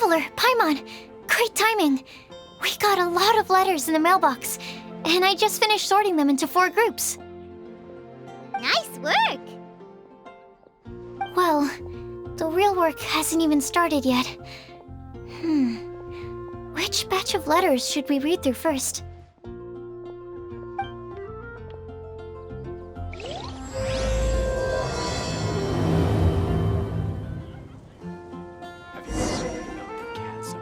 Traveler, Paimon! Great timing! We got a lot of letters in the mailbox, and I just finished sorting them into 4 groups. Nice work! Well, the real work hasn't even started yet. Which batch of letters should we read through first? Have you ever read about the chasm?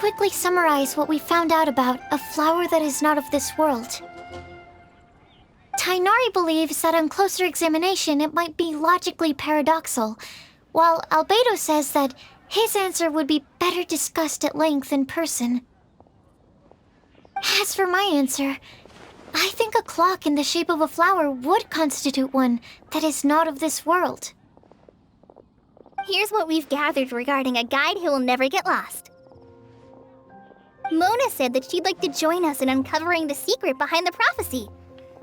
quickly summarize what we found out about a flower that is not of this world. Tainari believes that on closer examination it might be logically paradoxal, while Albedo says that his answer would be better discussed at length in person. As for my answer, I think a clock in the shape of a flower would constitute one that is not of this world. Here's what we've gathered regarding a guide who will never get lost. Mona said that she'd like to join us in uncovering the secret behind the prophecy,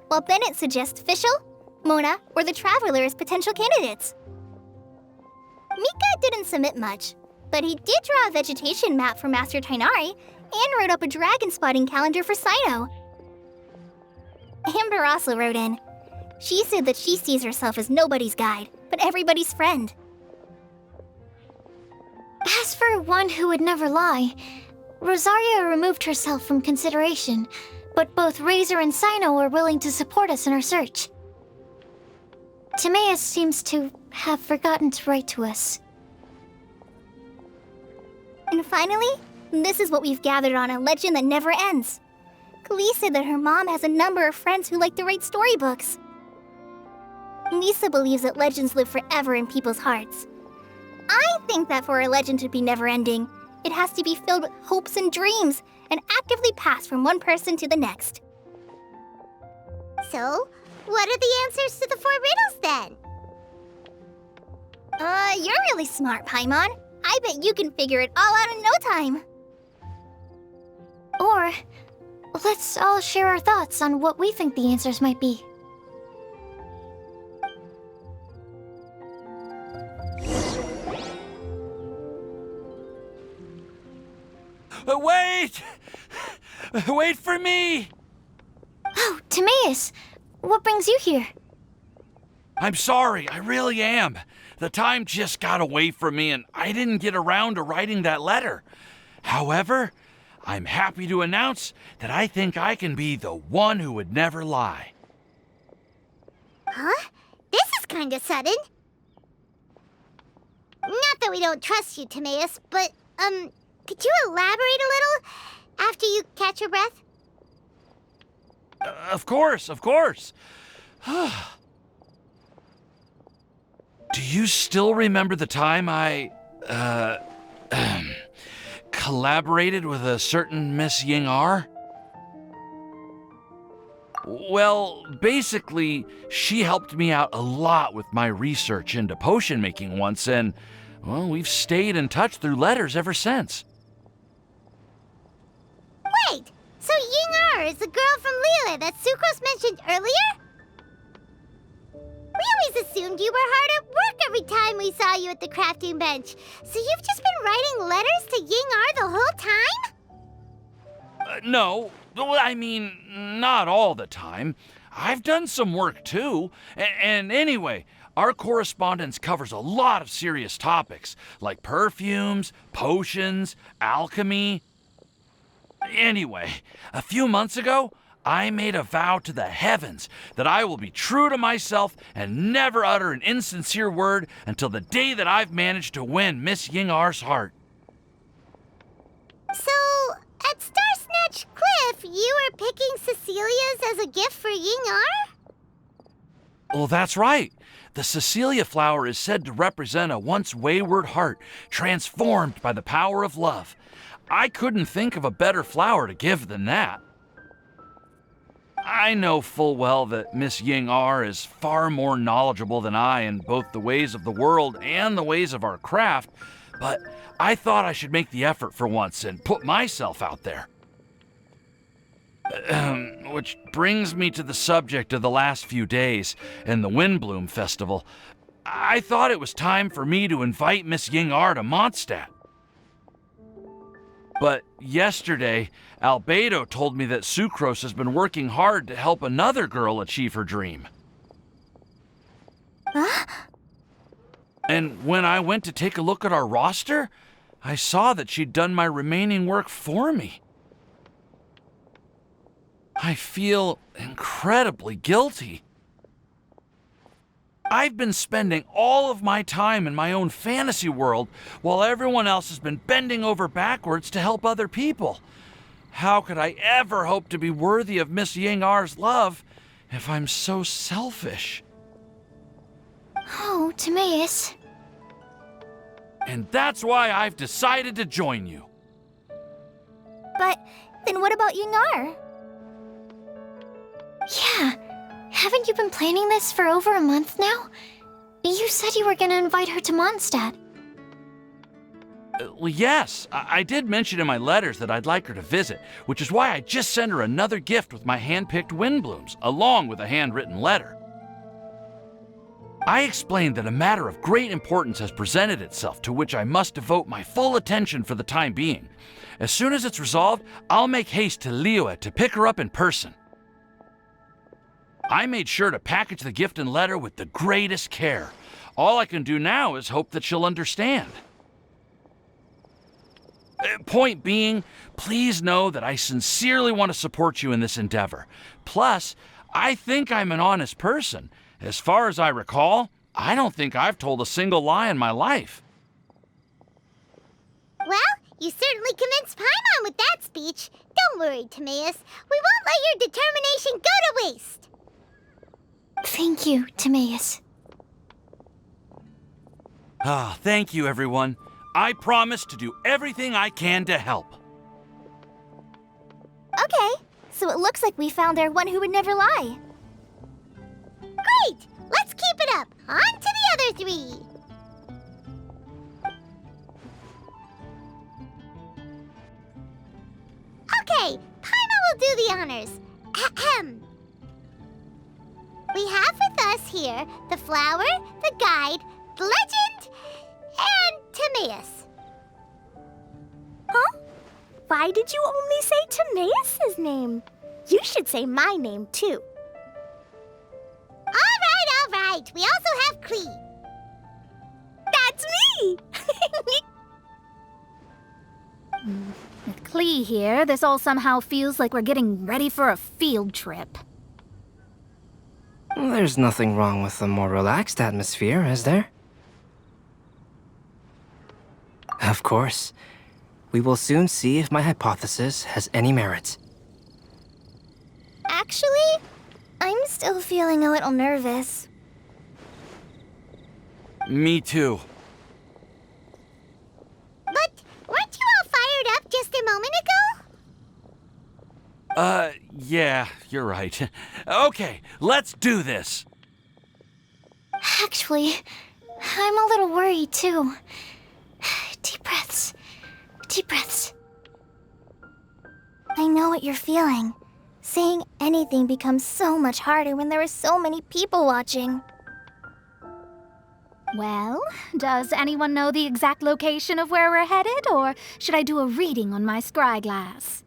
while Bennett suggests Fischl, Mona, or the Traveler as potential candidates. Mika didn't submit much, but he did draw a vegetation map for Master Tainari and wrote up a dragon spotting calendar for Sino. Amber also wrote in. She said that she sees herself as nobody's guide, but everybody's friend. As for one who would never lie, Rosaria removed herself from consideration, but both Razor and Sino are willing to support us in our search. Timaeus seems to have forgotten to write to us. And finally, this is what we've gathered on a legend that never ends. Klee said that her mom has a number of friends who like to write storybooks. Lisa believes that legends live forever in people's hearts. I think that for a legend to be never-ending, it has to be filled with hopes and dreams and actively passed from one person to the next. So, what are the answers to the 4 riddles then? You're really smart, Paimon. I bet you can figure it all out in no time. Or, let's all share our thoughts on what we think the answers might be. Wait! Wait for me! Oh, Timaeus! What brings you here? I'm sorry, I really am. The time just got away from me and I didn't get around to writing that letter. However, I'm happy to announce that I think I can be the one who would never lie. Huh? This is kinda sudden. Not that we don't trust you, Timaeus, but, could you elaborate a little after you catch your breath? Of course, of course. Do you still remember the time I, collaborated with a certain Miss Ying-ar? Well, basically, she helped me out a lot with my research into potion making once, and, well, we've stayed in touch through letters ever since. Wait, so Ying-ar is the girl from Lila that Sucrose mentioned earlier? We always assumed you were hard at work every time we saw you at the crafting bench. So you've just been writing letters to Ying-ar the whole time? No, I mean, not all the time. I've done some work too. And anyway, our correspondence covers a lot of serious topics, like perfumes, potions, alchemy. Anyway, a few months ago, I made a vow to the heavens that I will be true to myself and never utter an insincere word until the day that I've managed to win Miss Ying-ar's heart. So, at Star Snatch Cliff, you were picking Cecilia's as a gift for Ying-ar? Well, that's right. The Cecilia flower is said to represent a once wayward heart transformed by the power of love. I couldn't think of a better flower to give than that. I know full well that Miss Ying-ar is far more knowledgeable than I in both the ways of the world and the ways of our craft, but I thought I should make the effort for once and put myself out there. Which brings me to the subject of the last few days and the Windblume Festival. I thought it was time for me to invite Miss Ying-ar to Mondstadt. But yesterday, Albedo told me that Sucrose has been working hard to help another girl achieve her dream. Huh? And when I went to take a look at our roster, I saw that she'd done my remaining work for me. I feel incredibly guilty. I've been spending all of my time in my own fantasy world while everyone else has been bending over backwards to help other people. How could I ever hope to be worthy of Miss Ying-R's love if I'm so selfish? Oh, Timaeus. And that's why I've decided to join you. But then what about Ying-R? Yeah. Haven't you been planning this for over a month now? You said you were gonna invite her to Mondstadt. Well, yes, I did mention in my letters that I'd like her to visit, which is why I just sent her another gift with my hand-picked Windblumes, along with a handwritten letter. I explained that a matter of great importance has presented itself to which I must devote my full attention for the time being. As soon as it's resolved, I'll make haste to Liyue to pick her up in person. I made sure to package the gift and letter with the greatest care. All I can do now is hope that she'll understand. Point being, please know that I sincerely want to support you in this endeavor. Plus, I think I'm an honest person. As far as I recall, I don't think I've told a single lie in my life. Well, you certainly convinced Paimon with that speech. Don't worry, Timaeus. We won't let your determination go to waste. Thank you, Timaeus. Thank you, everyone. I promise to do everything I can to help. Okay, so it looks like we found our one who would never lie. Great! Let's keep it up. On to the other three. Okay, Paimon will do the honors. Ahem. We have with us here the flower, the guide, the legend, and Timaeus. Huh? Why did you only say Timaeus' name? You should say my name, too. All right. We also have Klee. That's me! With Klee here, this all somehow feels like we're getting ready for a field trip. There's nothing wrong with a more relaxed atmosphere, is there? Of course. We will soon see if my hypothesis has any merit. Actually, I'm still feeling a little nervous. Me too. But weren't you all fired up just a moment ago? Yeah, you're right. Okay, let's do this. Actually, I'm a little worried too. Deep breaths. Deep breaths. I know what you're feeling. Saying anything becomes so much harder when there are so many people watching. Well, does anyone know the exact location of where we're headed, or should I do a reading on my scry glass?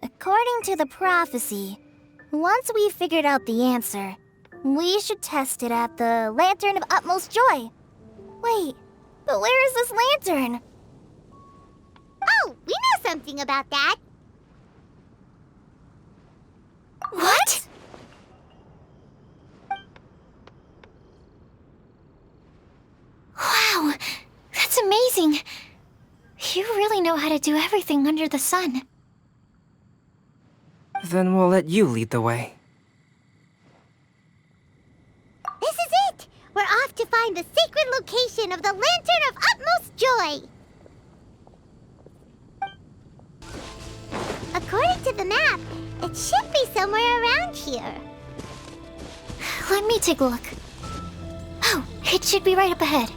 According to the prophecy, once we've figured out the answer, we should test it at the Lantern of Utmost Joy. Wait, but where is this lantern? Oh, we know something about that. What? Wow, that's amazing. You really know how to do everything under the sun. Then we'll let you lead the way. This is it! We're off to find the sacred location of the Lantern of Utmost Joy. According to the map, it should be somewhere around here. Let me take a look. Oh, it should be right up ahead.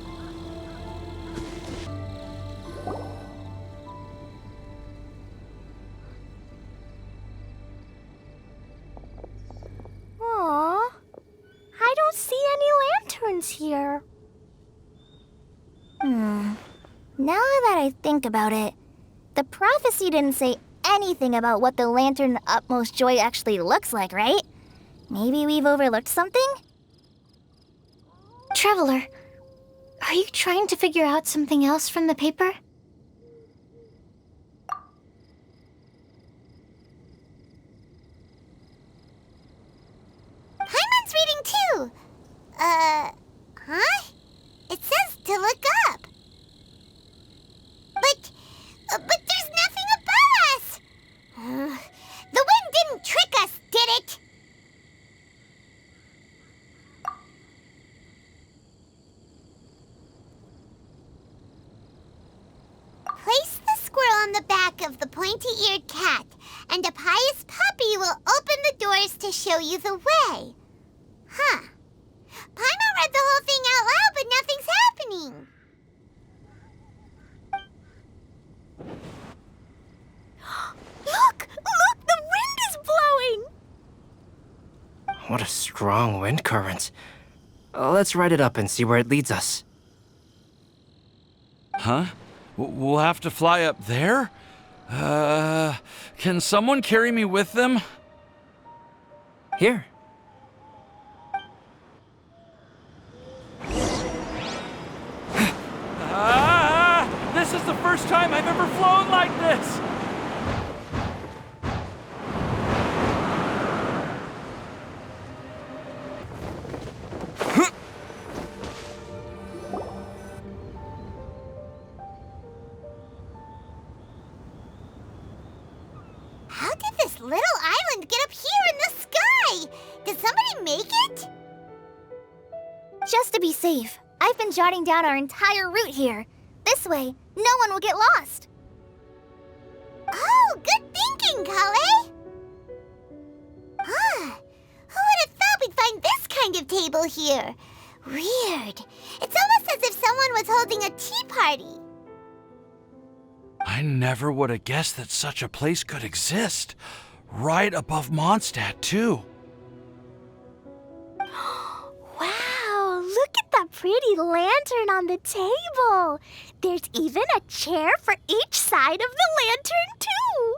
Aww, I don't see any lanterns here. Now that I think about it, the prophecy didn't say anything about what the Lantern of Utmost Joy actually looks like, right? Maybe we've overlooked something? Traveler, are you trying to figure out something else from the paper? Paimon of the pointy-eared cat, and a pious puppy will open the doors to show you the way. Huh. Paimon read the whole thing out loud, but nothing's happening. Look! Look! The wind is blowing! What a strong wind current. Let's ride it up and see where it leads us. Huh? We'll have to fly up there? Can someone carry me with them? Here. This is the first time I've ever flown like this! How did this little island get up here in the sky? Did somebody make it? Just to be safe, I've been jotting down our entire route here. This way, no one will get lost. Oh, good thinking, Kale! Huh. Who would have thought we'd find this kind of table here? Weird. It's almost as if someone was holding a tea party. I never would have guessed that such a place could exist. Right above Mondstadt, too. Wow, look at that pretty lantern on the table. There's even a chair for each side of the lantern, too.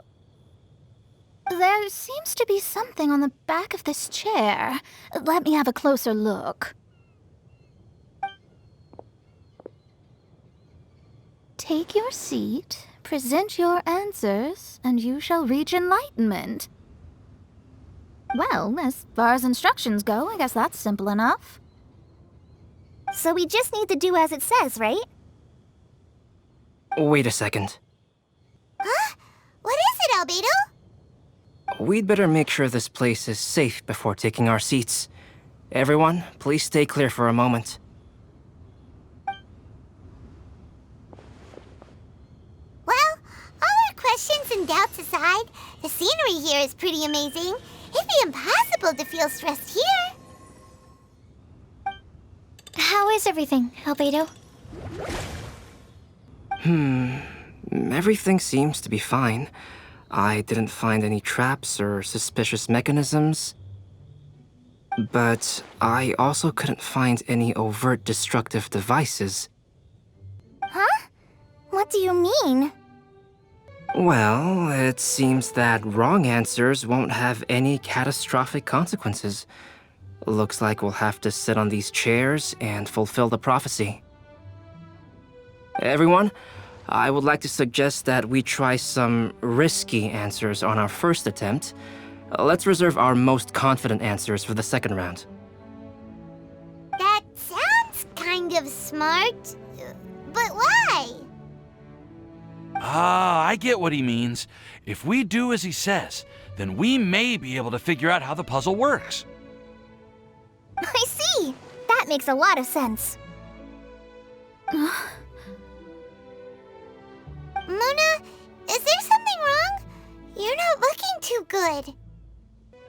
There seems to be something on the back of this chair. Let me have a closer look. Take your seat, present your answers, and you shall reach enlightenment. Well, as far as instructions go, I guess that's simple enough. So we just need to do as it says, right? Wait a second. Huh? What is it, Albedo? We'd better make sure this place is safe before taking our seats. Everyone, please stay clear for a moment. Well, all our questions and doubts aside, the scenery here is pretty amazing. It'd be impossible to feel stressed here. How is everything, Albedo? Everything seems to be fine. I didn't find any traps or suspicious mechanisms. But I also couldn't find any overt destructive devices. Huh? What do you mean? Well, it seems that wrong answers won't have any catastrophic consequences. Looks like we'll have to sit on these chairs and fulfill the prophecy. Everyone, I would like to suggest that we try some risky answers on our first attempt. Let's reserve our most confident answers for the second round. That sounds kind of smart. But why? I get what he means. If we do as he says, then we may be able to figure out how the puzzle works. I see. That makes a lot of sense. Mona, is there something wrong? You're not looking too good.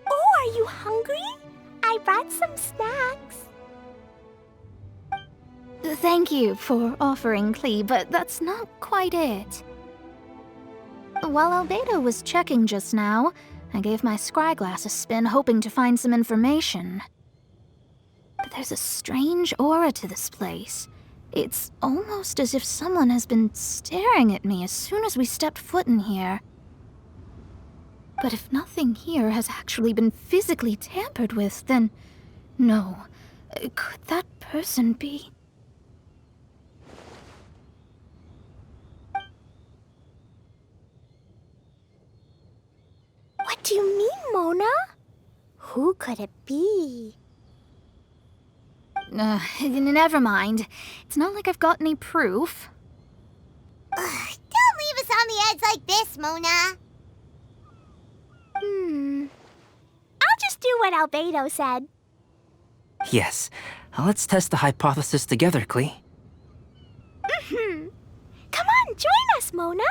Oh, are you hungry? I brought some snacks. Thank you for offering, Klee, but that's not quite it. While Albedo was checking just now, I gave my scryglass a spin hoping to find some information. But there's a strange aura to this place. It's almost as if someone has been staring at me as soon as we stepped foot in here. But if nothing here has actually been physically tampered with, then no. Could that person be? What do you mean, Mona? Who could it be? Never mind. It's not like I've got any proof. Ugh, don't leave us on the edge like this, Mona. I'll just do what Albedo said. Yes, let's test the hypothesis together, Klee. Come on, join us, Mona.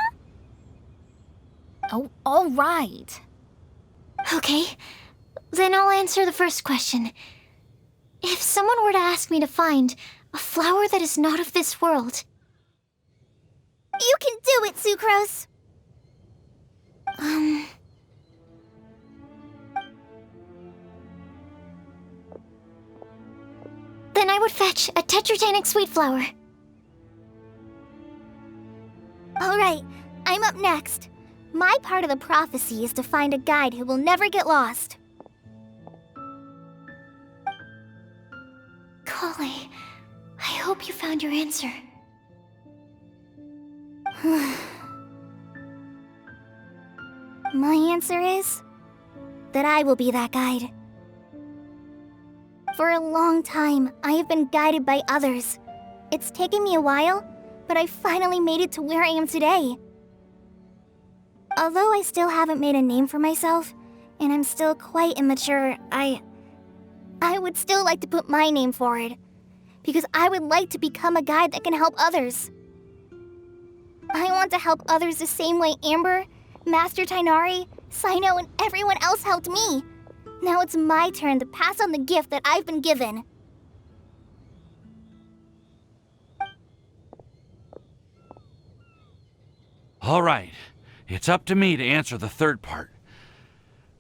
Oh, all right. Okay, then I'll answer the first question. If someone were to ask me to find a flower that is not of this world, You can do it, Sucrose! then I would fetch a tetratanic sweet flower. Alright, I'm up next. My part of the prophecy is to find a guide who will never get lost. Kale, I hope you found your answer. My answer is that I will be that guide. For a long time, I have been guided by others. It's taken me a while, but I finally made it to where I am today. Although I still haven't made a name for myself, and I'm still quite immature, I would still like to put my name forward, because I would like to become a guide that can help others. I want to help others the same way Amber, Master Tainari, Sino, and everyone else helped me. Now it's my turn to pass on the gift that I've been given. All right, it's up to me to answer the third part.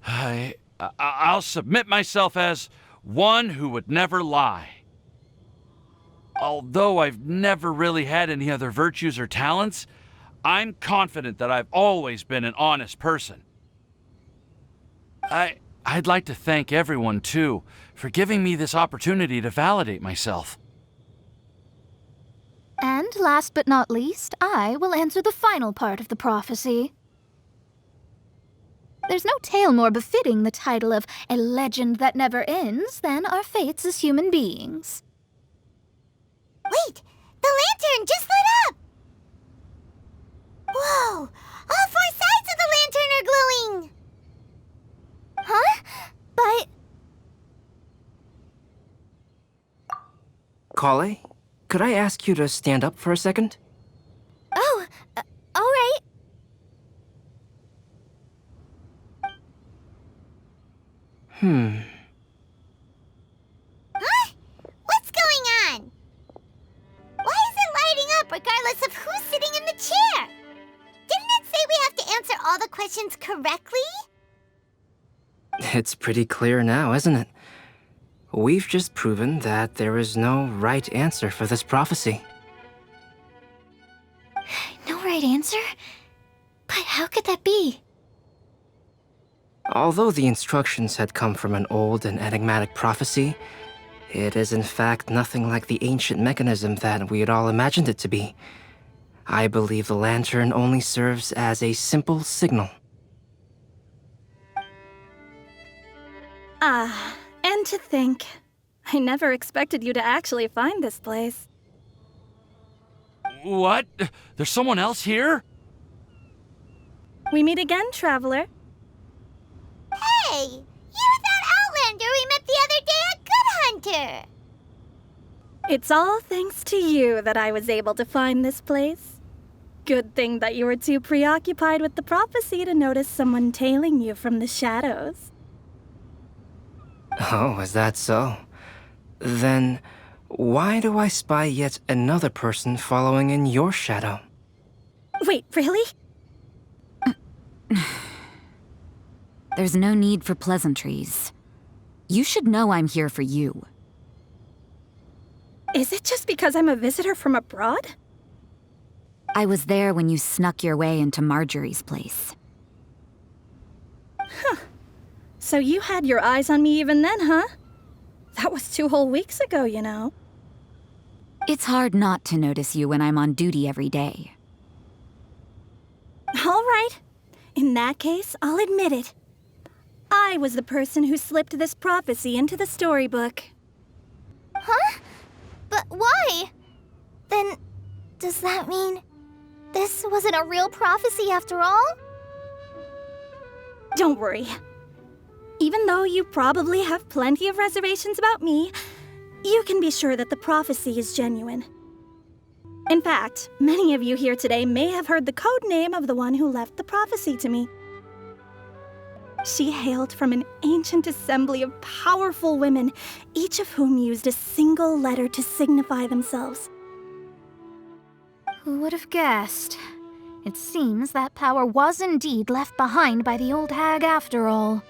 I'll submit myself as one who would never lie. Although I've never really had any other virtues or talents, I'm confident that I've always been an honest person. I'd like to thank everyone, too, for giving me this opportunity to validate myself. And last but not least, I will answer the final part of the prophecy. There's no tale more befitting the title of a legend that never ends than our fates as human beings. Wait! The lantern just lit up! Whoa! All 4 sides of the lantern are glowing! Huh? But... Kale, could I ask you to stand up for a second? Oh, alright. Huh? What's going on? Why is it lighting up regardless of who's sitting in the chair? Didn't it say we have to answer all the questions correctly? It's pretty clear now, isn't it? We've just proven that there is no right answer for this prophecy. No right answer? But how could that be? Although the instructions had come from an old and enigmatic prophecy, it is in fact nothing like the ancient mechanism that we had all imagined it to be. I believe the lantern only serves as a simple signal. And to think, I never expected you to actually find this place. What? There's someone else here? We meet again, traveler. Hey! You're that Outlander we met the other day at Good Hunter! It's all thanks to you that I was able to find this place. Good thing that you were too preoccupied with the prophecy to notice someone tailing you from the shadows. Oh, is that so? Then, why do I spy yet another person following in your shadow? Wait, really? There's no need for pleasantries. You should know I'm here for you. Is it just because I'm a visitor from abroad? I was there when you snuck your way into Marjorie's place. So you had your eyes on me even then, huh? That was 2 whole weeks ago, you know. It's hard not to notice you when I'm on duty every day. All right. In that case, I'll admit it. I was the person who slipped this prophecy into the storybook. Huh? But why? Then, does that mean this wasn't a real prophecy after all? Don't worry. Even though you probably have plenty of reservations about me, you can be sure that the prophecy is genuine. In fact, many of you here today may have heard the code name of the one who left the prophecy to me. She hailed from an ancient assembly of powerful women, each of whom used a single letter to signify themselves. Who would have guessed? It seems that power was indeed left behind by the old hag after all.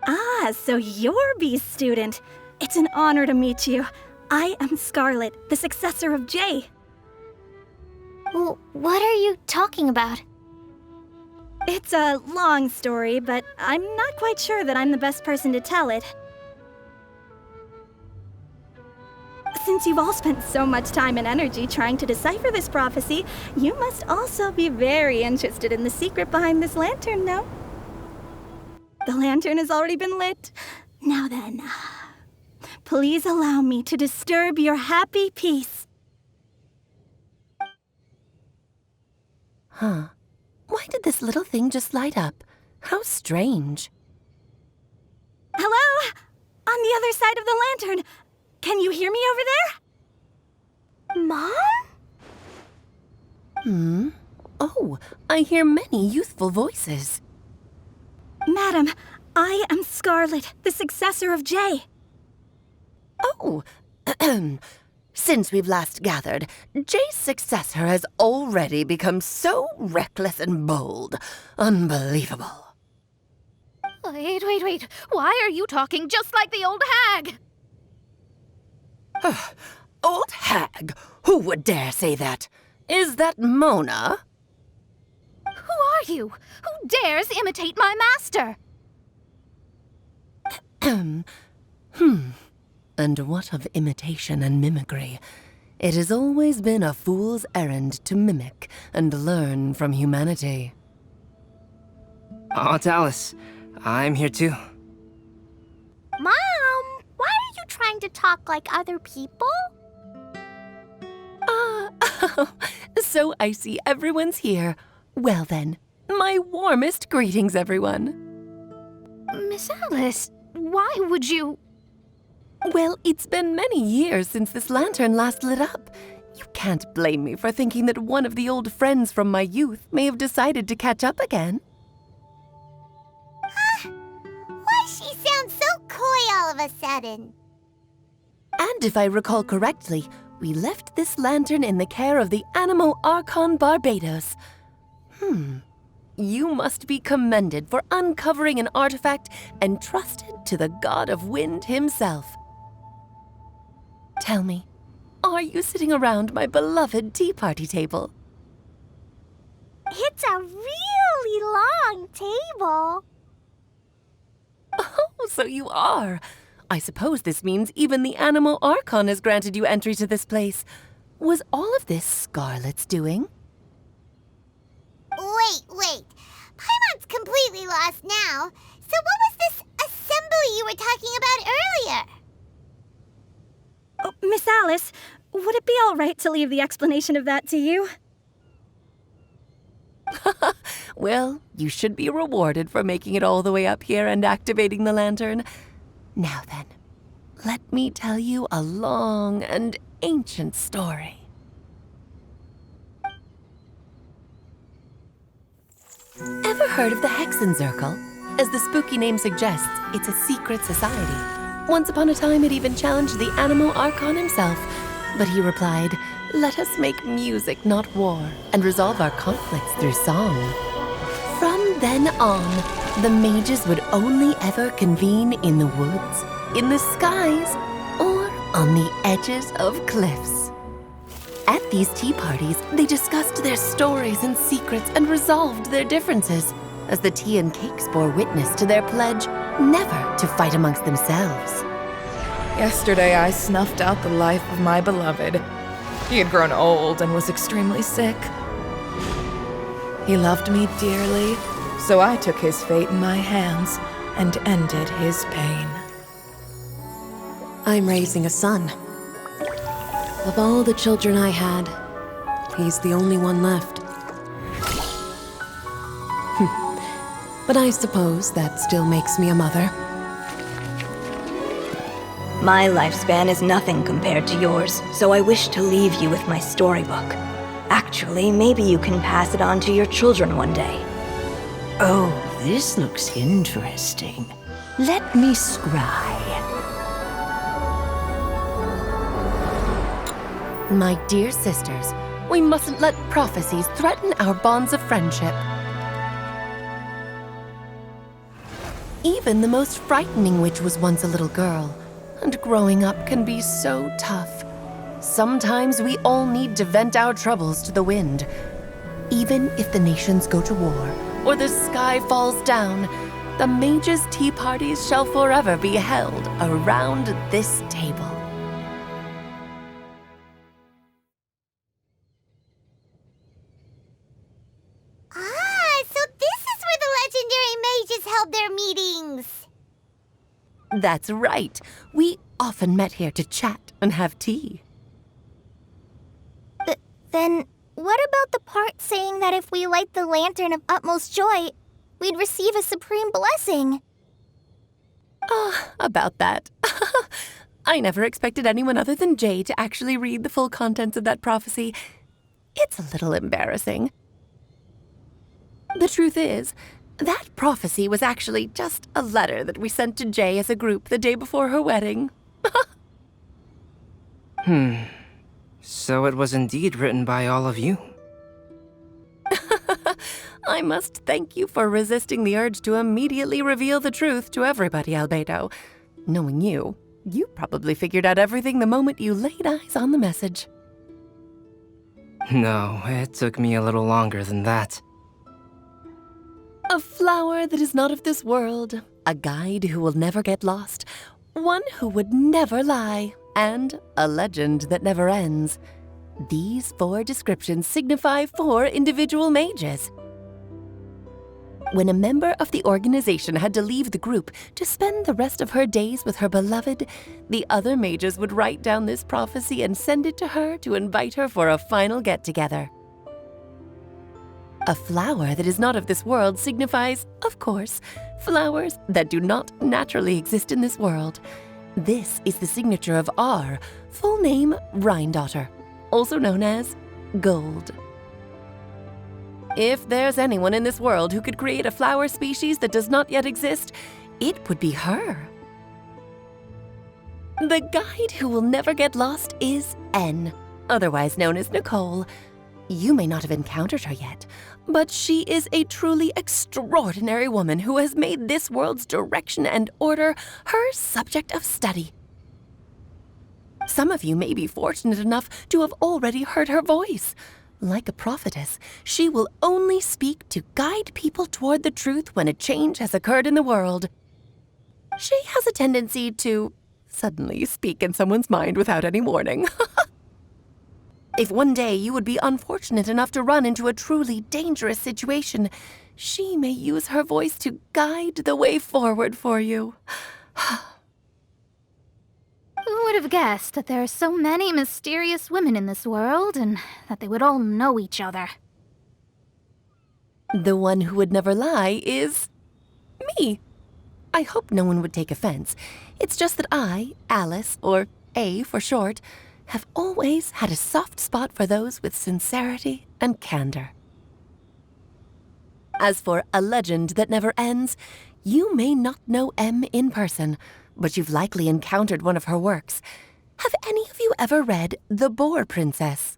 Ah, so you're B's student. It's an honor to meet you. I am Scarlet, the successor of Jay. Well, what are you talking about? It's a long story, but I'm not quite sure that I'm the best person to tell it. Since you've all spent so much time and energy trying to decipher this prophecy, you must also be very interested in the secret behind this lantern, no? The lantern has already been lit. Now then, please allow me to disturb your happy peace. Huh. Why did this little thing just light up? How strange. Hello? On the other side of the lantern. Can you hear me over there? Mom? Oh, I hear many youthful voices. Madam, I am Scarlet, the successor of Jay. Oh, since we've last gathered, Jay's successor has already become so reckless and bold. Unbelievable. Wait. Why are you talking just like the old hag? Old hag? Who would dare say that? Is that Mona? Who are you? Who dares imitate my master? And what of imitation and mimicry? It has always been a fool's errand to mimic and learn from humanity. Aunt Alice, I'm here too. Mom, why are you trying to talk like other people? So I see everyone's here. Well then, my warmest greetings, everyone. Miss Alice, why would you... Well, it's been many years since this lantern last lit up. You can't blame me for thinking that one of the old friends from my youth may have decided to catch up again. Why she sounds so coy all of a sudden? And if I recall correctly, we left this lantern in the care of the Animo Archon Barbados. You must be commended for uncovering an artifact entrusted to the god of wind himself. Tell me, are you sitting around my beloved tea party table? It's a really long table. Oh, so you are. I suppose this means even the Animo Archon has granted you entry to this place. Was all of this Scarlet's doing? Wait. Paimon's completely lost now. So what was this assembly you were talking about earlier? Oh, Miss Alice, would it be all right to leave the explanation of that to you? Well, you should be rewarded for making it all the way up here and activating the lantern. Now then, let me tell you a long and ancient story. Ever heard of the Hexenzirkel? As the spooky name suggests, it's a secret society. Once upon a time, it even challenged the Animo Archon himself. But he replied, "Let us make music, not war, and resolve our conflicts through song." From then on, the mages would only ever convene in the woods, in the skies, or on the edges of cliffs. At these tea parties, they discussed their stories and secrets and resolved their differences, as the tea and cakes bore witness to their pledge never to fight amongst themselves. Yesterday I snuffed out the life of my beloved. He had grown old and was extremely sick. He loved me dearly, so I took his fate in my hands and ended his pain. I'm raising a son. Of all the children I had, he's the only one left. But I suppose that still makes me a mother. My lifespan is nothing compared to yours, so I wish to leave you with my storybook. Actually, maybe you can pass it on to your children one day. Oh, This looks interesting. Let me scry. My dear sisters, we mustn't let prophecies threaten our bonds of friendship. Even the most frightening witch was once a little girl, and growing up can be so tough. Sometimes we all need to vent our troubles to the wind. Even if the nations go to war, or the sky falls down, the mages' tea parties shall forever be held around this table. So this is where the legendary mages held their meetings. That's right. We often met here to chat and have tea. Then, what about the part saying that if we light the lantern of utmost joy, we'd receive a supreme blessing? About that. I never expected anyone other than Jay to actually read the full contents of that prophecy. It's a little embarrassing. The truth is, that prophecy was actually just a letter that we sent to Jay as a group the day before her wedding. So it was indeed written by all of you. I must thank you for resisting the urge to immediately reveal the truth to everybody, Albedo. Knowing you, you probably figured out everything the moment you laid eyes on the message. No, it took me a little longer than that. A flower that is not of this world, a guide who will never get lost, one who would never lie, and a legend that never ends. These 4 descriptions signify 4 individual mages. When a member of the organization had to leave the group to spend the rest of her days with her beloved, the other mages would write down this prophecy and send it to her to invite her for a final get-together. A flower that is not of this world signifies, of course, flowers that do not naturally exist in this world. This is the signature of our full name, Rhine-daughter, also known as Gold. If there's anyone in this world who could create a flower species that does not yet exist, it would be her. The guide who will never get lost is N, otherwise known as Nicole. You may not have encountered her yet, but she is a truly extraordinary woman who has made this world's direction and order her subject of study. Some of you may be fortunate enough to have already heard her voice. Like a prophetess, she will only speak to guide people toward the truth when a change has occurred in the world. She has a tendency to suddenly speak in someone's mind without any warning. If one day you would be unfortunate enough to run into a truly dangerous situation, she may use her voice to guide the way forward for you. Who would have guessed that there are so many mysterious women in this world, and that they would all know each other? The one who would never lie is me. I hope no one would take offense. It's just that I, Alice, or A for short, have always had a soft spot for those with sincerity and candor. As for a legend that never ends, you may not know M in person, but you've likely encountered one of her works. Have any of you ever read The Boar Princess?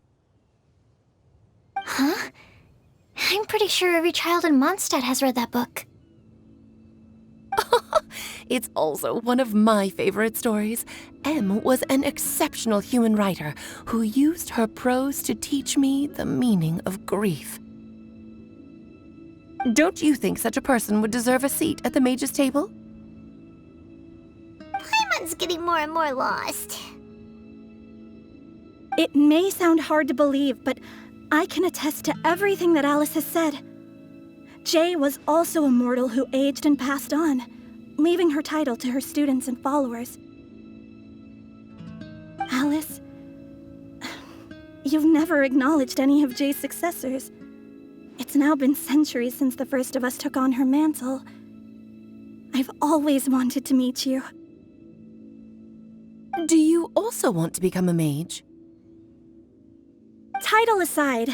Huh? I'm pretty sure every child in Mondstadt has read that book. It's also one of my favorite stories. M was an exceptional human writer who used her prose to teach me the meaning of grief. Don't you think such a person would deserve a seat at the mage's table? Paimon's getting more and more lost. It may sound hard to believe, but I can attest to everything that Alice has said. Jay was also a mortal who aged and passed on, leaving her title to her students and followers. Alice, you've never acknowledged any of Jay's successors. It's now been centuries since the first of us took on her mantle. I've always wanted to meet you. Do you also want to become a mage? Title aside,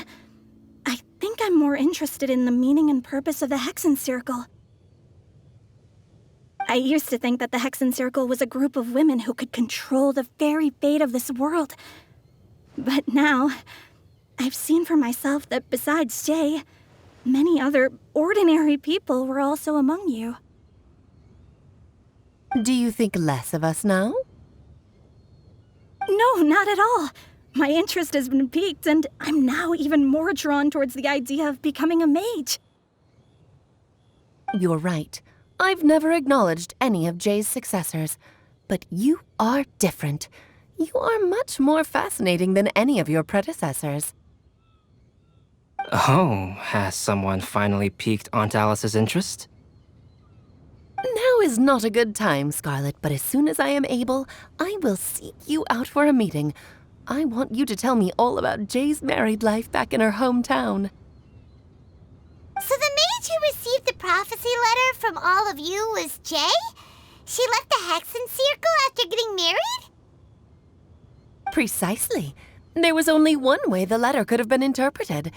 I think I'm more interested in the meaning and purpose of the Hexen Circle. I used to think that the Hexen Circle was a group of women who could control the very fate of this world. But now, I've seen for myself that besides Jay, many other ordinary people were also among you. Do you think less of us now? No, not at all. My interest has been piqued, and I'm now even more drawn towards the idea of becoming a mage. You're right. I've never acknowledged any of Jay's successors, but you are different. You are much more fascinating than any of your predecessors. Oh, has someone finally piqued Aunt Alice's interest? Now is not a good time, Scarlet, but as soon as I am able, I will seek you out for a meeting. I want you to tell me all about Jay's married life back in her hometown. So the mage who received the prophecy letter from all of you was Jay? She left the Hexen Circle after getting married? Precisely. There was only one way the letter could have been interpreted.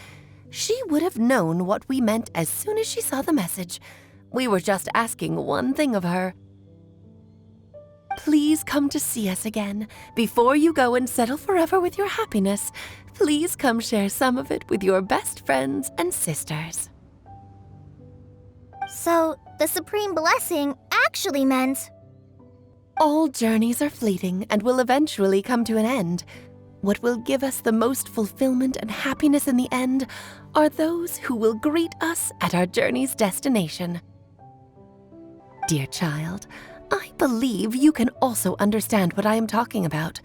She would have known what we meant as soon as she saw the message. We were just asking one thing of her. Please come to see us again. Before you go and settle forever with your happiness, please come share some of it with your best friends and sisters. So, the Supreme Blessing actually meant... All journeys are fleeting and will eventually come to an end. What will give us the most fulfillment and happiness in the end are those who will greet us at our journey's destination. Dear child, I believe you can also understand what I am talking about.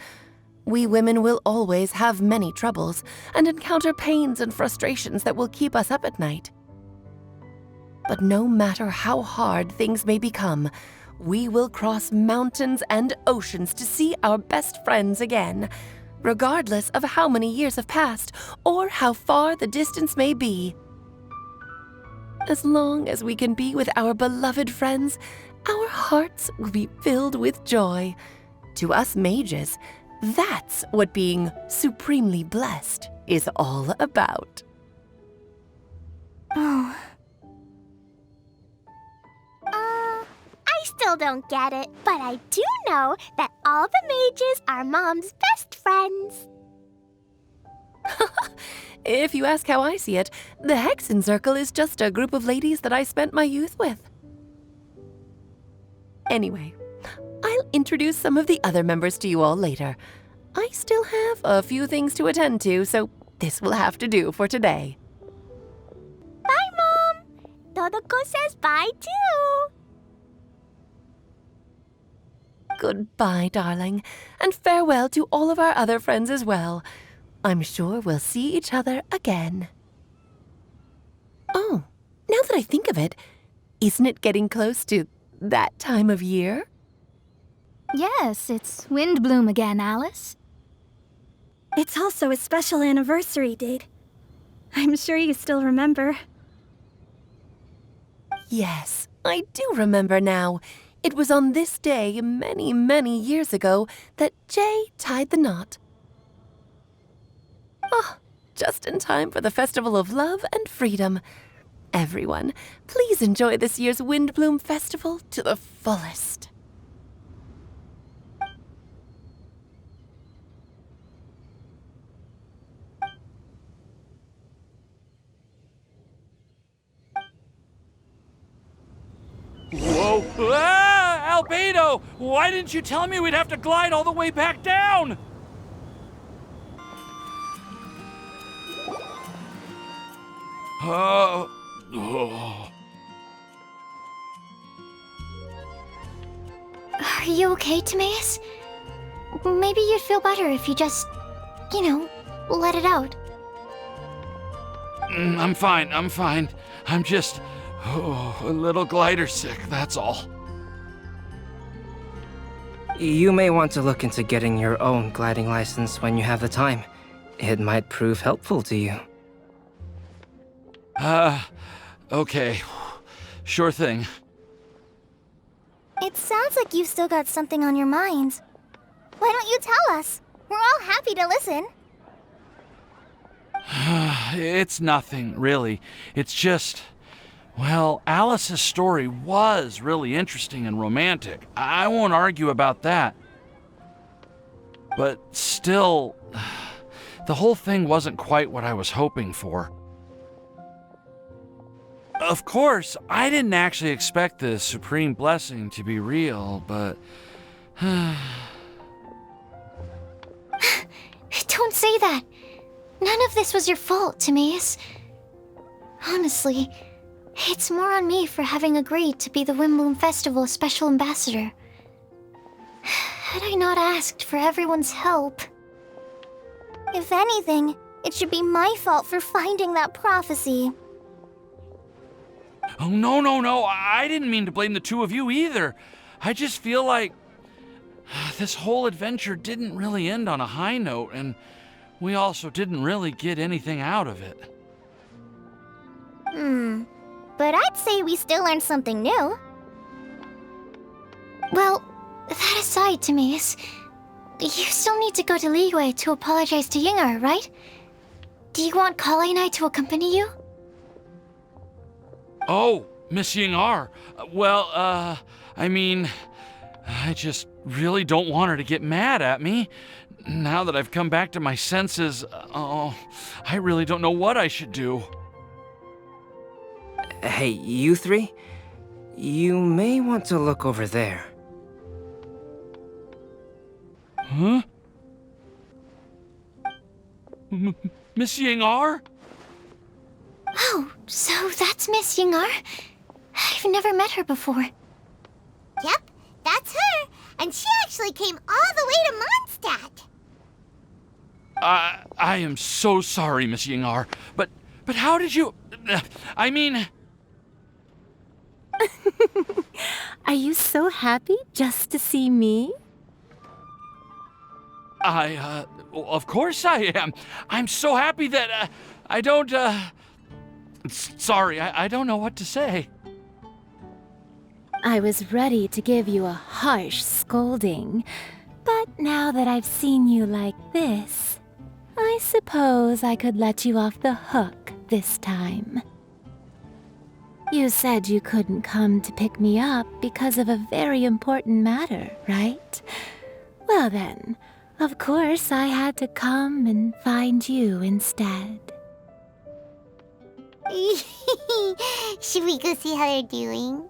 We women will always have many troubles and encounter pains and frustrations that will keep us up at night. But no matter how hard things may become, we will cross mountains and oceans to see our best friends again, regardless of how many years have passed or how far the distance may be. As long as we can be with our beloved friends, our hearts will be filled with joy. To us mages, that's what being supremely blessed is all about. Oh. I still don't get it, but I do know that all the mages are Mom's best friends. If you ask how I see it, the Hexen Circle is just a group of ladies that I spent my youth with. Anyway, I'll introduce some of the other members to you all later. I still have a few things to attend to, so this will have to do for today. Bye, Mom. Todoko says bye, too. Goodbye, darling, and farewell to all of our other friends as well. I'm sure we'll see each other again. Oh, now that I think of it, isn't it getting close to that time of year? Yes, it's Windblume again, Alice. It's also a special anniversary date. I'm sure you still remember. Yes, I do remember now. It was on this day many, many years ago that Jay tied the knot. Oh, just in time for the Festival of Love and Freedom. Everyone, please enjoy this year's Windblume Festival to the fullest. Whoa! Ah! Albedo! Why didn't you tell me we'd have to glide all the way back down? Oh. Are you okay, Timaeus? Maybe you'd feel better if you just, let it out. I'm fine. I'm just a little glider sick, that's all. You may want to look into getting your own gliding license when you have the time. It might prove helpful to you. Okay. Sure thing. It sounds like you've still got something on your mind. Why don't you tell us? We're all happy to listen. It's nothing, really. It's just... Well, Alice's story was really interesting and romantic. I won't argue about that. But still, the whole thing wasn't quite what I was hoping for. Of course, I didn't actually expect the supreme blessing to be real, but... Don't say that. None of this was your fault, Timaeus. Honestly, it's more on me for having agreed to be the Windblume Festival's special ambassador. Had I not asked for everyone's help... If anything, it should be my fault for finding that prophecy. Oh, no, I didn't mean to blame the two of you either. I just feel like this whole adventure didn't really end on a high note, and we also didn't really get anything out of it. But I'd say we still learned something new. Well, that aside, Timaeus, you still need to go to Liyue to apologize to Yingar, right? Do you want Kale and I to accompany you? Oh, Miss Yingar. Well, I mean, I just really don't want her to get mad at me. Now that I've come back to my senses, I really don't know what I should do. Hey, you three? You may want to look over there. Huh? Miss Yingar? Oh, so that's Miss Yingar? I've never met her before. Yep, that's her. And she actually came all the way to Mondstadt. I am so sorry, Miss Yingar. But how did you... I mean... Are you so happy just to see me? Of course I am. I'm so happy that, I don't, Sorry, I don't know what to say. I was ready to give you a harsh scolding, but now that I've seen you like this, I suppose I could let you off the hook this time. You said you couldn't come to pick me up because of a very important matter, right? Well then, of course I had to come and find you instead. Should we go see how they're doing?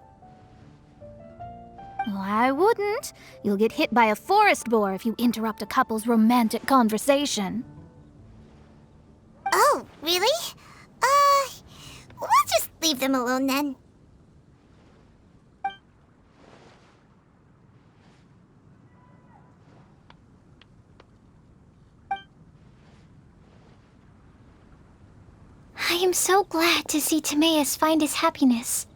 Well, I wouldn't. You'll get hit by a forest boar if you interrupt a couple's romantic conversation. Oh, really? We'll just leave them alone then. I am so glad to see Timaeus find his happiness.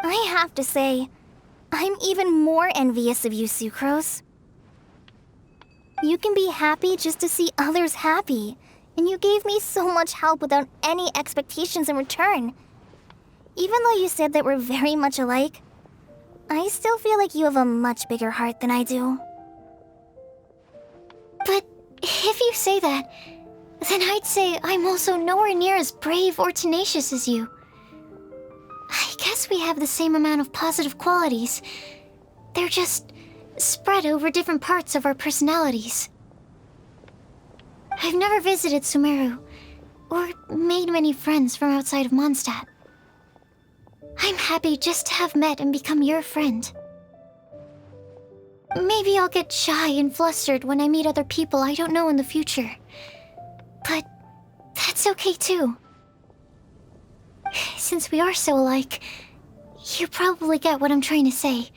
I have to say, I'm even more envious of you, Sucrose. You can be happy just to see others happy, and you gave me so much help without any expectations in return. Even though you said that we're very much alike, I still feel like you have a much bigger heart than I do. But if you say that, then I'd say I'm also nowhere near as brave or tenacious as you. I guess we have the same amount of positive qualities. They're just spread over different parts of our personalities. I've never visited Sumeru, or made many friends from outside of Mondstadt. I'm happy just to have met and become your friend. Maybe I'll get shy and flustered when I meet other people I don't know in the future. But that's okay too. Since we are so alike, you probably get what I'm trying to say.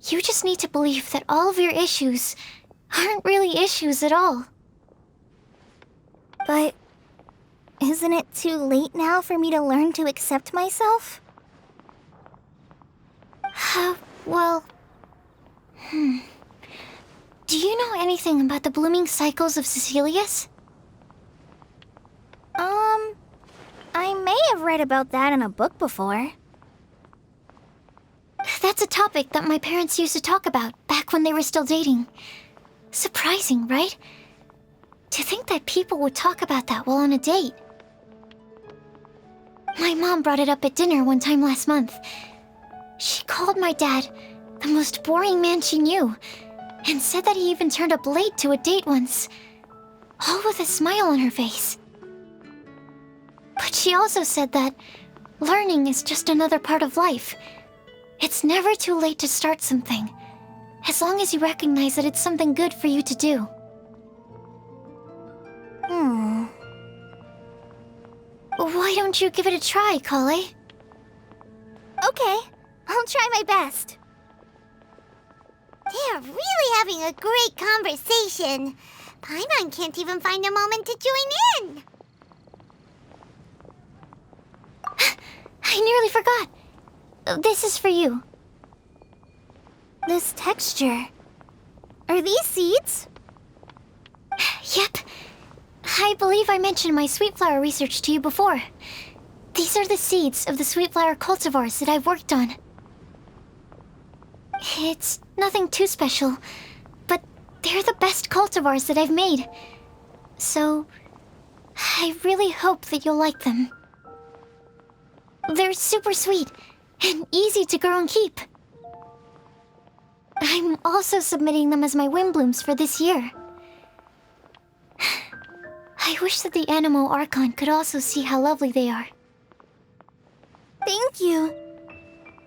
You just need to believe that all of your issues aren't really issues at all. But isn't it too late now for me to learn to accept myself? Well... Do you know anything about the blooming cycles of Cecilius? I may have read about that in a book before. That's a topic that my parents used to talk about back when they were still dating. Surprising, right? To think that people would talk about that while on a date. My mom brought it up at dinner one time last month. She called my dad the most boring man she knew, and said that he even turned up late to a date once, all with a smile on her face. But she also said that learning is just another part of life. It's never too late to start something, as long as you recognize that it's something good for you to do. Why don't you give it a try, Kale? Okay, I'll try my best. They're really having a great conversation. Paimon can't even find a moment to join in. I nearly forgot. This is for you. This texture. Are these seeds? Yep. I believe I mentioned my sweet flower research to you before. These are the seeds of the sweet flower cultivars that I've worked on. It's nothing too special, but they're the best cultivars that I've made. So, I really hope that you'll like them. They're super sweet and easy to grow and keep. I'm also submitting them as my Windblooms for this year. I wish that the Animo Archon could also see how lovely they are. Thank you.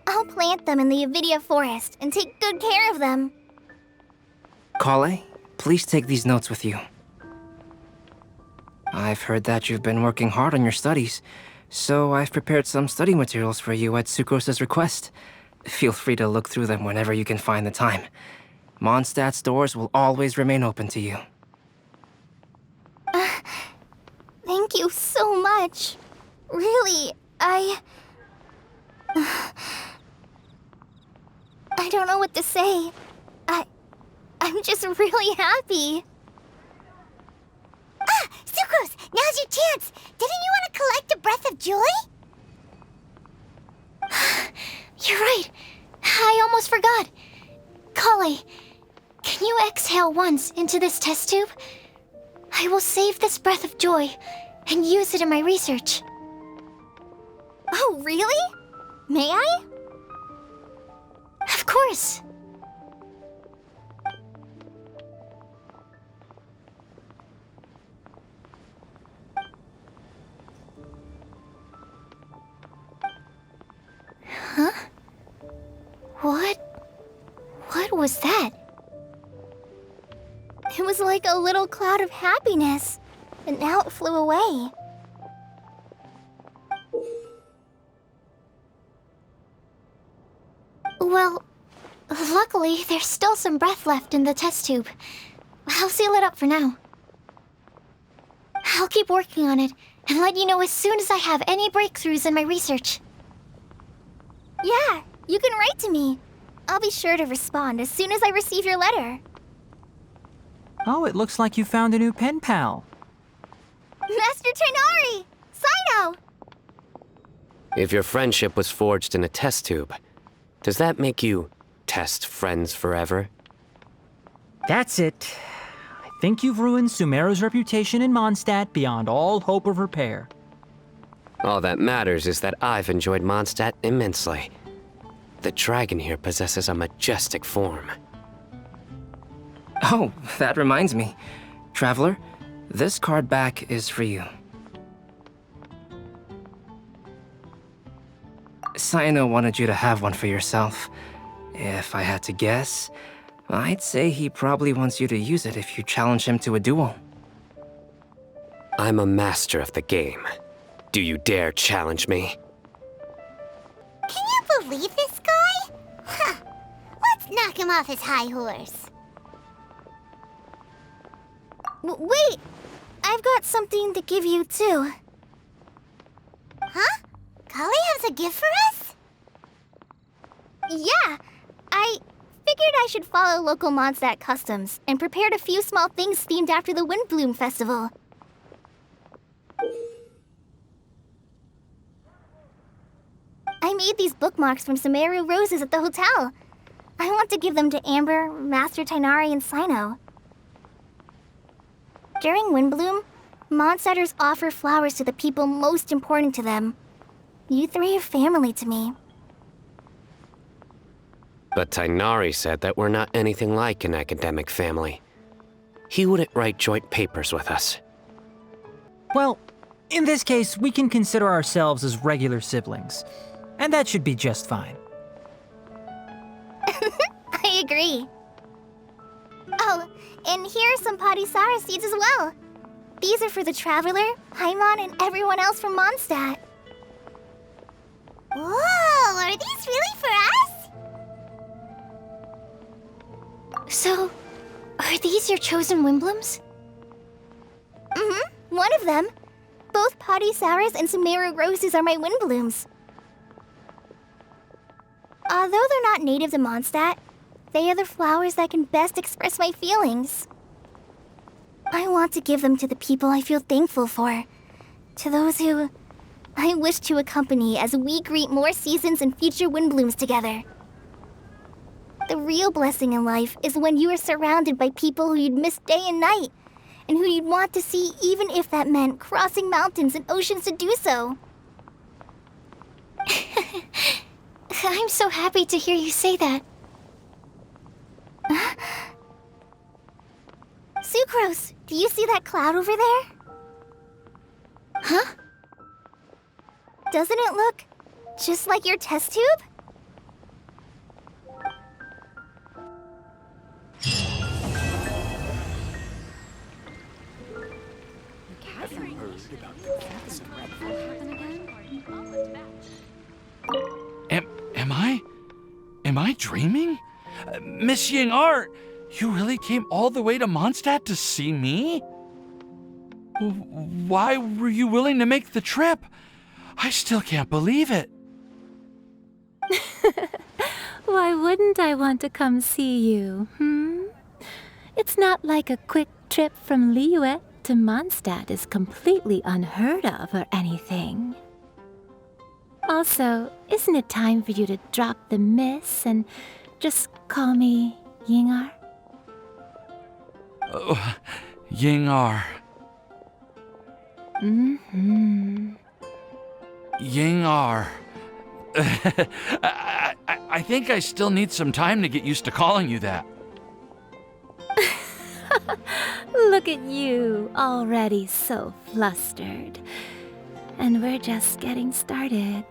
I'll plant them in the Avidia forest and take good care of them. Kale, please take these notes with you. I've heard that you've been working hard on your studies, so I've prepared some study materials for you at Sucrose's request. Feel free to look through them whenever you can find the time. Mondstadt's doors will always remain open to you. Thank you so much. Really, I don't know what to say. I'm just really happy. Ah, Sucrose, now's your chance. Didn't you want to collect a breath of joy? You're right. I almost forgot. Kale, can you exhale once into this test tube? I will save this breath of joy and use it in my research. Oh, really? May I? Of course. Huh? What was that? It was like a little cloud of happiness, and now it flew away. Well, luckily, there's still some breath left in the test tube. I'll seal it up for now. I'll keep working on it and let you know as soon as I have any breakthroughs in my research. Yeah, you can write to me. I'll be sure to respond as soon as I receive your letter. Oh, it looks like you found a new pen pal. Master Tainari! Sino! If your friendship was forged in a test tube, does that make you test friends forever? That's it. I think you've ruined Sumeru's reputation in Mondstadt beyond all hope of repair. All that matters is that I've enjoyed Mondstadt immensely. The dragon here possesses a majestic form. Oh, that reminds me. Traveler, this card back is for you. Sino wanted you to have one for yourself. If I had to guess, I'd say he probably wants you to use it if you challenge him to a duel. I'm a master of the game. Do you dare challenge me? Can you believe this guy? Huh. Let's knock him off his high horse. Wait! I've got something to give you, too. Huh? Kale has a gift for us? Yeah! I figured I should follow local Mondstadt customs and prepared a few small things themed after the Windblume festival. I made these bookmarks from Sumeru roses at the hotel. I want to give them to Amber, Master Tainari, and Sino. During Windblume, Mondstatters offer flowers to the people most important to them. You three are family to me. But Tainari said that we're not anything like an academic family. He wouldn't write joint papers with us. Well, in this case, we can consider ourselves as regular siblings. And that should be just fine. I agree. Oh, and here are some Padisara seeds as well. These are for the Traveler, Paimon, and everyone else from Mondstadt. Whoa, are these really for us? So, are these your chosen Windblooms? Mm-hmm, one of them. Both Padisaras and Sumeru roses are my Windblooms. Although they're not native to Mondstadt, they are the flowers that can best express my feelings. I want to give them to the people I feel thankful for. To those who I wish to accompany as we greet more seasons and future Windblooms together. The real blessing in life is when you are surrounded by people who you'd miss day and night, and who you'd want to see even if that meant crossing mountains and oceans to do so. I'm so happy to hear you say that. Sucrose, do you see that cloud over there? Huh? Doesn't it look just like your test tube? Am I dreaming? Miss Ying Art, you really came all the way to Mondstadt to see me? Why were you willing to make the trip? I still can't believe it. Why wouldn't I want to come see you, It's not like a quick trip from Liyue to Mondstadt is completely unheard of or anything. Also, isn't it time for you to drop the miss and just call me Yingar? Oh, Yingar. Yingar. I think I still need some time to get used to calling you that. Look at you, already so flustered. And we're just getting started.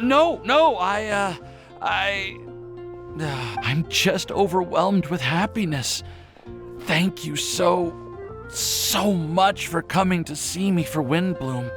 No, I'm just overwhelmed with happiness. Thank you so much for coming to see me for Windblume.